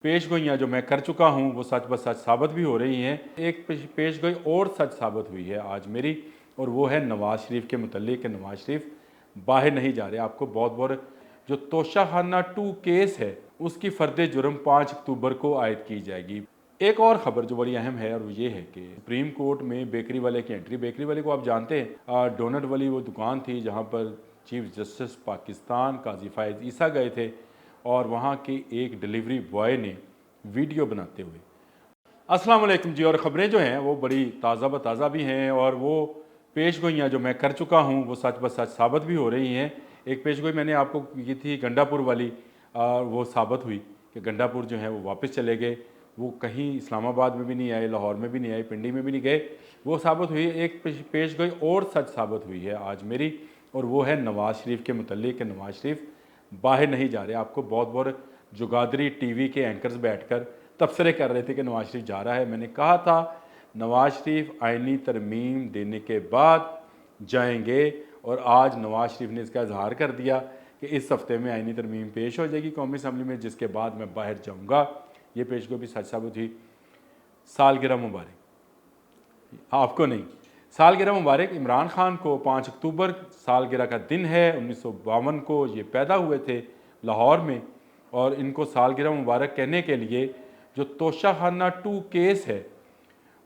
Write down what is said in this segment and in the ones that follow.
पेशगोइयाँ जो मैं कर चुका हूँ वो सच ब सच साबित भी हो रही हैं। एक पेशगोई और सच साबित हुई है आज मेरी, और वो है नवाज़ शरीफ के मुतल्लिक। नवाज़ शरीफ बाहर नहीं जा रहे। आपको बहुत बहुत जो तोशाखाना 2 केस है उसकी फ़र्द जुर्म 5 अक्टूबर को आयद की जाएगी। एक और ख़बर जो बड़ी अहम है और वो ये है कि सुप्रीम कोर्ट में बेकरी वाले की एंट्री। बेकरी वाले को आप जानते हैं, डोनट वाली वो दुकान थी जहाँ पर चीफ जस्टिस पाकिस्तान काजी फ़ायज़ ईसा गए थे, और वहाँ के एक डिलीवरी बॉय ने वीडियो बनाते हुए। अस्सलाम वालेकुम जी। और ख़बरें जो हैं वो बड़ी ताज़ा ब ताज़ा भी हैं, और वो पेशगोइयाँ जो मैं कर चुका हूँ वो सच ब सच साबित भी हो रही हैं। एक पेशगोई मैंने आपको की थी गंडापुर वाली, वो साबित हुई कि गंडापुर जो है वो वापस चले गए। वो कहीं इस्लामाबाद में भी नहीं आए, लाहौर में भी नहीं आए, पिंडी में भी नहीं गए। वो साबित हुई। एक पेशगोई और सच साबित हुई है आज मेरी, और वो है नवाज़ शरीफ के मुतल्लिक। नवाज़ शरीफ बाहर नहीं जा रहे। आपको बहुत बहुत जुगादरी टीवी के एंकर्स बैठकर तबसरे कर रहे थे कि नवाज़ शरीफ जा रहा है। मैंने कहा था नवाज़ शरीफ आइनी तरमीम देने के बाद जाएंगे, और आज नवाज़ शरीफ ने इसका इजहार कर दिया कि इस हफ्ते में आइनी तरमीम पेश हो जाएगी कौमी असम्बली में, जिसके बाद मैं बाहर जाऊँगा। ये पेशगोई भी सच साबित हुई। सालगिरह मुबारक आपको नहीं, सालगिरह मुबारक इमरान खान को। 5 अक्टूबर सालगिरह का दिन है। 1952 को ये पैदा हुए थे लाहौर में, और इनको सालगिरह मुबारक कहने के लिए जो तोशाखाना 2 केस है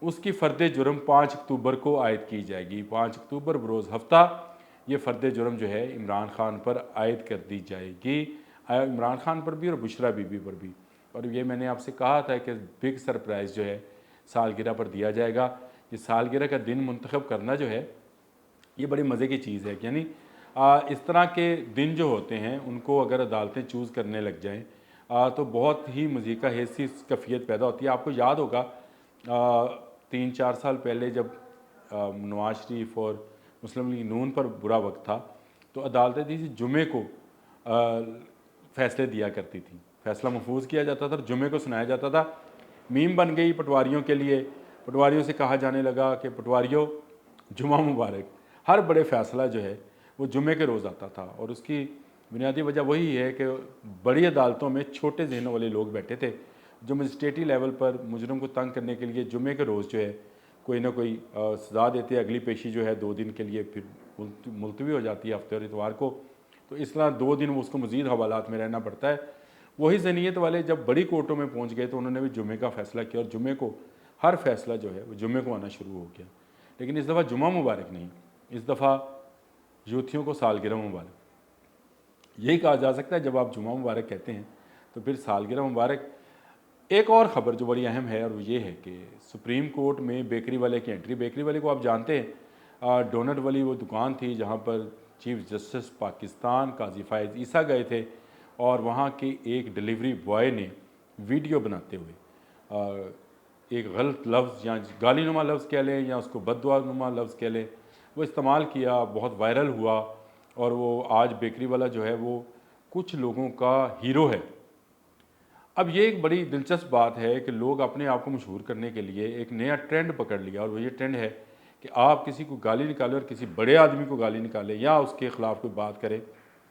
उसकी फ़र्द जुर्म 5 अक्टूबर को आयद की जाएगी। 5 अक्टूबर बरोज़ हफ्ता ये फ़र्द जुर्म जो है इमरान खान पर आयद कर दी जाएगी। इमरान खान पर भी और बुशरा बीबी पर भी। और ये मैंने आपसे कहा था कि बिग सरप्राइज़ जो है सालगिरह पर दिया जाएगा। ये सालगिरह का दिन मुंतखब करना जो है ये बड़ी मज़े की चीज़ है। यानी इस तरह के दिन जो होते हैं उनको अगर अदालतें चूज़ करने लग जाएँ तो बहुत ही मज़े का हैसी कैफियत पैदा होती है। आपको याद होगा 3-4 साल पहले जब नवाज़ शरीफ और मुस्लिम लीग नून पर बुरा वक्त था, तो अदालतें थी जुमे को फ़ैसले दिया करती थी। फ़ैसला महफूज किया जाता था और जुमे को सुनाया जाता था। मीम बन गई पटवारियों के लिए। पटवारियों से कहा जाने लगा कि पटवारियों जुमा मुबारक। हर बड़े फ़ैसला जो है वो जुमे के रोज़ आता था, और उसकी बुनियादी वजह वही है कि बड़ी अदालतों में छोटे जहनों वाले लोग बैठे थे जो मजिस्ट्रेटी लेवल पर मुजरम को तंग करने के लिए जुमे के रोज़ जो है कोई ना कोई सज़ा देते। अगली पेशी जो है 2 दिन के लिए फिर मुलतवी हो जाती है हफ्ते और इतवार को। तो इस तरह 2 दिन उसको मज़ीद हवालात में रहना पड़ता है। वही ज़नीयत वाले जब बड़ी कोर्टों में पहुँच गए तो उन्होंने भी जुमे का फ़ैसला किया, और जुमे को हर फैसला जो है वो जुमे को आना शुरू हो गया। लेकिन इस दफ़ा जुमा मुबारक नहीं, इस दफ़ा यूथियों को सालगिरह मुबारक। यही कहा जा सकता है। जब आप जुमा मुबारक कहते हैं तो फिर सालगिरह मुबारक। एक और ख़बर जो बड़ी अहम है और वो ये है कि सुप्रीम कोर्ट में बेकरी वाले की एंट्री। बेकरी वाले को आप जानते हैं, डोनट वाली वो दुकान थी जहाँ पर चीफ जस्टिस पाकिस्तान काजी फ़ायज़ ईसा गए थे, और वहाँ के एक डिलीवरी बॉय ने वीडियो बनाते हुए एक गलत लफ्ज़ या गालीनुमा लफ्ज़ कह लें या उसको बददुआनुमा लफ्ज़ कह लें, वो इस्तेमाल किया, बहुत वायरल हुआ, और वो आज बेकरी वाला जो है वो कुछ लोगों का हीरो है। अब ये एक बड़ी दिलचस्प बात है कि लोग अपने आप को मशहूर करने के लिए एक नया ट्रेंड पकड़ लिया, और वो ये ट्रेंड है कि आप किसी को गाली निकालें और किसी बड़े आदमी को गाली निकालें या उसके ख़िलाफ़ कोई बात करें,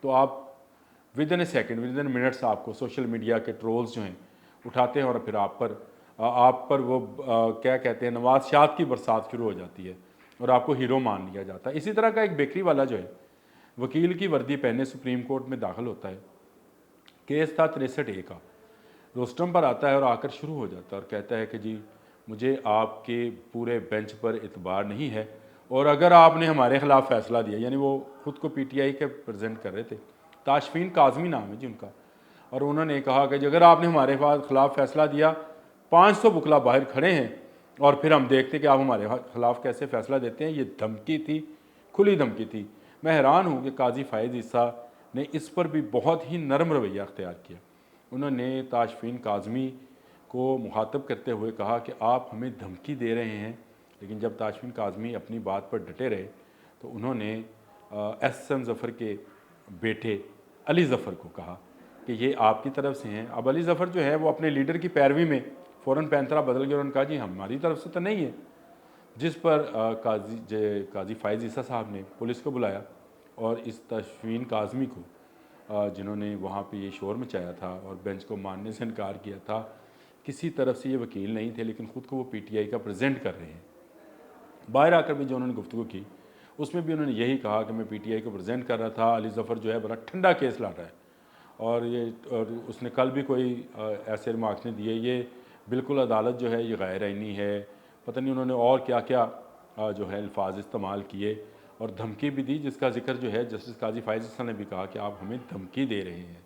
तो आप with in A second, with in minutes आपको सोशल मीडिया के ट्रोल्स जो हैं उठाते हैं, और फिर आप पर वो क्या कहते हैं, नवाज़शात की बरसात शुरू हो जाती है और आपको हीरो मान लिया जाता है। इसी तरह का एक बेकरी वाला जो है वकील की वर्दी पहने सुप्रीम कोर्ट में दाखिल होता है। केस था 63A का। रोस्टम पर आता है और आकर शुरू हो जाता है और कहता है कि जी मुझे आपके पूरे बेंच पर इतबार नहीं है, और अगर आपने हमारे ख़िलाफ़ फ़ैसला दिया, यानी वो ख़ुद को PTI के प्रेजेंट कर रहे थे, ताशफीन काज़मी नाम है जी उनका, और उन्होंने कहा कि अगर आपने हमारे ख़िलाफ़ फ़ैसला दिया, 500 बुकला बाहर खड़े हैं, और फिर हम देखते कि आप हमारे ख़िलाफ़ कैसे फ़ैसला देते हैं। ये धमकी थी, खुली धमकी थी। मैं हैरान हूँ कि काजी फ़ायज़ ईसा ने इस पर भी बहुत ही नरम रवैया अख्तियार किया। उन्होंने ताशफीन काज़मी को मुखातब करते हुए कहा कि आप हमें धमकी दे रहे हैं, लेकिन जब ताशफीन काज़मी अपनी बात पर डटे रहे तो उन्होंने SM ज़फ़र के बेटे अली ज़फ़र को कहा कि ये आपकी तरफ से हैं। अब अली ज़फ़र जो है वो अपने लीडर की पैरवी में फ़ौरन पैंतरा बदल गया और उन्होंने कहा जी हमारी तरफ से तो नहीं है, जिस पर काजी फ़ायज़ ईसा साहब ने पुलिस को बुलाया और इस ताशफीन काज़मी को जिन्होंने वहाँ पे ये शोर मचाया था और बेंच को मानने से इनकार किया था, किसी तरफ से ये वकील नहीं थे, लेकिन ख़ुद को वो पीटीआई का प्रेजेंट कर रहे हैं। बाहर आकर भी जो उन्होंने गुफ्तगू की उसमें भी उन्होंने यही कहा कि मैं पीटीआई को प्रेजेंट कर रहा था, अली ज़फ़र जो है बड़ा ठंडा केस लड़ रहा है। और उसने कल भी कोई ऐसे रिमार्क्स नहीं दिए, ये बिल्कुल अदालत जो है ये गैर आइनी है, पता नहीं उन्होंने और क्या क्या जो है अल्फाज इस्तेमाल किए और धमकी भी दी, जिसका जिक्र जो है जस्टिस काजी फ़ाइज़ ईसा ने भी कहा कि आप हमें धमकी दे रहे हैं।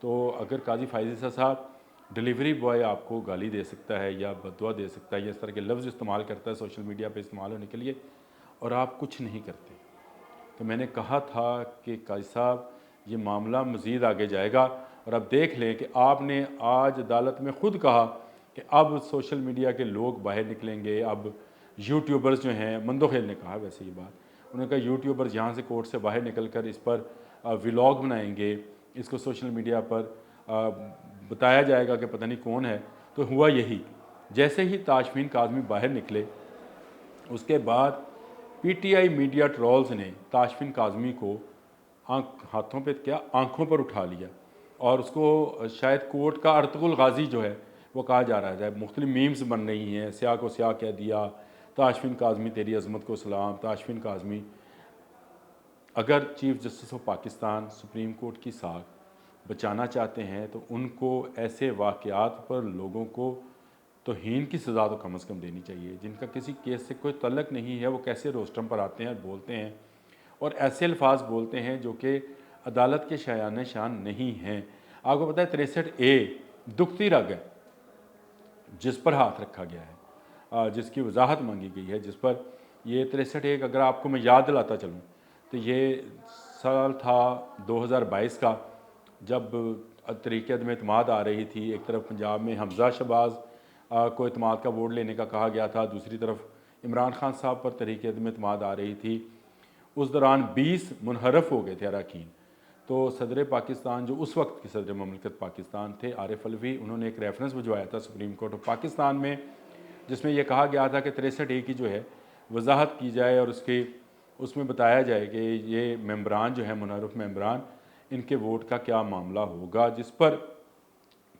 तो अगर काजी फ़ाइज़ ईसा साहब, डिलीवरी बॉय आपको गाली दे सकता है या बददुआ दे सकता है या इस तरह के लफ्ज़ इस्तेमाल करता है सोशल मीडिया पे इस्तेमाल होने के लिए, और आप कुछ नहीं करते, तो मैंने कहा था कि काजी साहब ये मामला मज़ीद आगे जाएगा। और अब देख लें कि आपने आज अदालत में ख़ुद कहा कि अब सोशल मीडिया के लोग बाहर निकलेंगे, अब यूट्यूबर्स जो हैं, मंदोखेल ने कहा वैसे ये बात, उन्होंने कहा यूट्यूबर्स यहाँ से कोर्ट से बाहर निकल कर इस पर व्लॉग बनाएंगे, इसको सोशल मीडिया पर बताया जाएगा कि पता नहीं कौन है। तो हुआ यही, जैसे ही ताशफीन काज़मी बाहर निकले उसके बाद पीटीआई मीडिया ट्रोल्स ने ताशफीन काज़मी को हाथों पे क्या आंखों पर उठा लिया और उसको शायद कोर्ट का अर्तुगरुल गाजी जो है वो कहा जा रहा है। मुख्तलिफ मीम्स बन रही हैं, स्याह को स्याह कह दिया, ताशफीन काज़मी तेरी अज़मत को सलाम, ताशफीन काज़मी। अगर chief justice of Pakistan supreme court की साख बचाना चाहते हैं तो उनको ऐसे वाक़यात पर लोगों को तौहीन की सज़ा तो कम से कम देनी चाहिए। जिनका किसी केस से कोई तल्लक नहीं है वो कैसे रोस्टम पर आते हैं और बोलते हैं और ऐसे अल्फाज बोलते हैं जो कि अदालत के शायान शान नहीं हैं। आपको पता है 63A दुखती रग है जिस पर हाथ रखा गया है, जिसकी वजाहत मांगी गई है, जिस पर ये 63A अगर आपको मैं याद दिलाता चलूँ तो ये साल था 2022 का, जब तरीक़े अदम एतमाद आ रही थी। एक तरफ पंजाब में हमज़ा शहबाज को एतमाद का वोट लेने का कहा गया था, दूसरी तरफ इमरान खान साहब पर तरीक़े अदम एतमाद आ रही थी। उस दौरान 20 मुनहरफ हो गए थे अरकान। तो सदर पाकिस्तान जो उस वक्त के सदर ममलकत पाकिस्तान थे आरिफ अलवी, उन्होंने एक रेफरेंस भिजवाया था सुप्रीम कोर्ट ऑफ पाकिस्तान में, जिसमें यह कहा गया था कि 63A की जो है वजाहत की जाए और उसमें बताया जाए कि ये मेम्बरान जो है मुनहरफ मेम्बरान, इनके वोट का क्या मामला होगा, जिस पर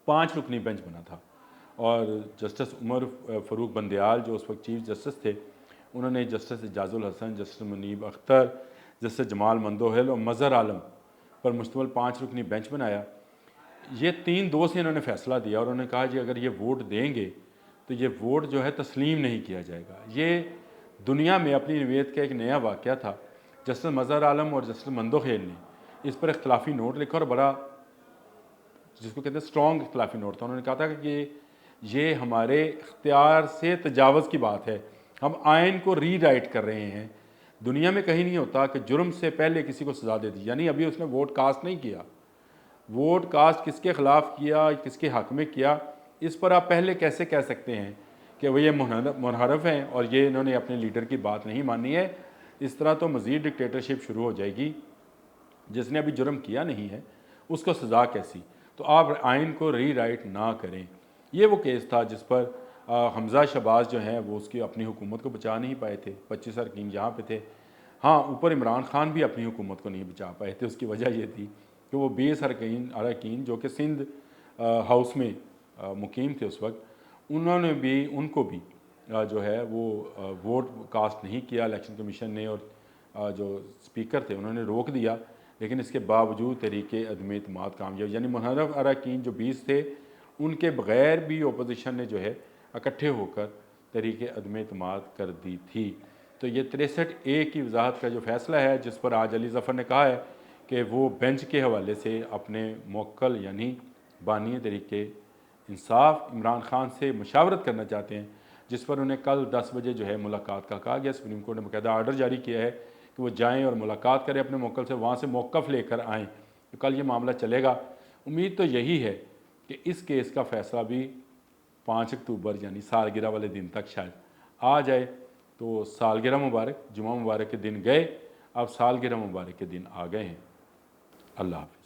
5 रुकनी बेंच बना था। और जस्टिस उमर फ़रूक बंदयाल जो उस वक्त चीफ जस्टिस थे, उन्होंने justice Ijazul Hasan, justice Munib Akhtar, justice Jamal Mandokhail और मज़हर आलम पर मुश्तमिल 5 रुकनी बेंच बनाया। ये 3-2 से इन्होंने फ़ैसला दिया और उन्होंने कहा जी अगर ये वोट देंगे तो ये वोट जो है तस्लीम नहीं किया जाएगा। ये दुनिया में अपनी नवीयत का एक नया वाक़या था। जस्टिस मज़हर आलम और जस्टिस मंदोखेल ने इस पर इख्तलाफी नोट लिखा और बड़ा, जिसको कहते हैं स्ट्रॉन्ग इख्तलाफी नोट था। उन्होंने कहा था कि ये हमारे इख्तियार से तजावज़ की बात है, हम आइन को रीराइट कर रहे हैं। दुनिया में कहीं नहीं होता कि जुर्म से पहले किसी को सज़ा दे दी, यानी अभी उसने वोट कास्ट नहीं किया, वोट कास्ट किसके ख़िलाफ़ किया, किसके हक़ में किया, इस पर आप पहले कैसे कह सकते हैं कि वो ये मुनहरफ हैं और ये इन्होंने अपने लीडर की बात नहीं मानी है। इस तरह तो मज़ीद डिक्टेटरशिप शुरू हो जाएगी। जिसने अभी जुर्म किया नहीं है उसको सज़ा कैसी? तो आप आइन को रीराइट ना करें। ये वो केस था जिस पर हमज़ा शहबाज जो हैं वो उसकी अपनी हुकूमत को बचा नहीं पाए थे। 25 अरकान यहाँ पे थे। हाँ, ऊपर इमरान खान भी अपनी हुकूमत को नहीं बचा पाए थे। उसकी वजह ये थी कि वो 20 अरकान जो कि सिंध हाउस में मुकीम थे उस वक्त, उनको भी जो है वो वोट कास्ट नहीं किया इलेक्शन कमीशन ने, और जो स्पीकर थे उन्होंने रोक दिया। लेकिन इसके बावजूद तरीके अदम एतमाद कामयाब, यानी मुनहरफ अरकान जो 20 थे उनके बग़ैर भी अपोजिशन ने जो है इकट्ठे होकर तरीके अदम एतमाद कर दी थी। तो ये 63A की वजाहत का जो फ़ैसला है, जिस पर आज अली ज़फ़र ने कहा है कि वो बेंच के हवाले से अपने मुवक्किल यानी बानी तरीके इंसाफ इमरान खान से मुशावरत करना चाहते हैं, जिस पर उन्हें कल 10 बजे जो है मुलाकात का कहा गया। सुप्रीम कोर्ट ने बाकायदा आर्डर जारी किया है कि वो जाएँ और मुलाकात करें अपने मुवक्किल से, वहाँ से मौक़िफ़ लेकर आएँ। तो कल ये मामला चलेगा। उम्मीद तो यही है कि इस केस का फ़ैसला भी 5 अक्टूबर यानी सालगिरह वाले दिन तक शायद आ जाए। तो सालगिरह मुबारक, जुमा मुबारक के दिन गए, अब सालगिरह मुबारक के दिन आ गए हैं। अल्लाह हाफ़िज़।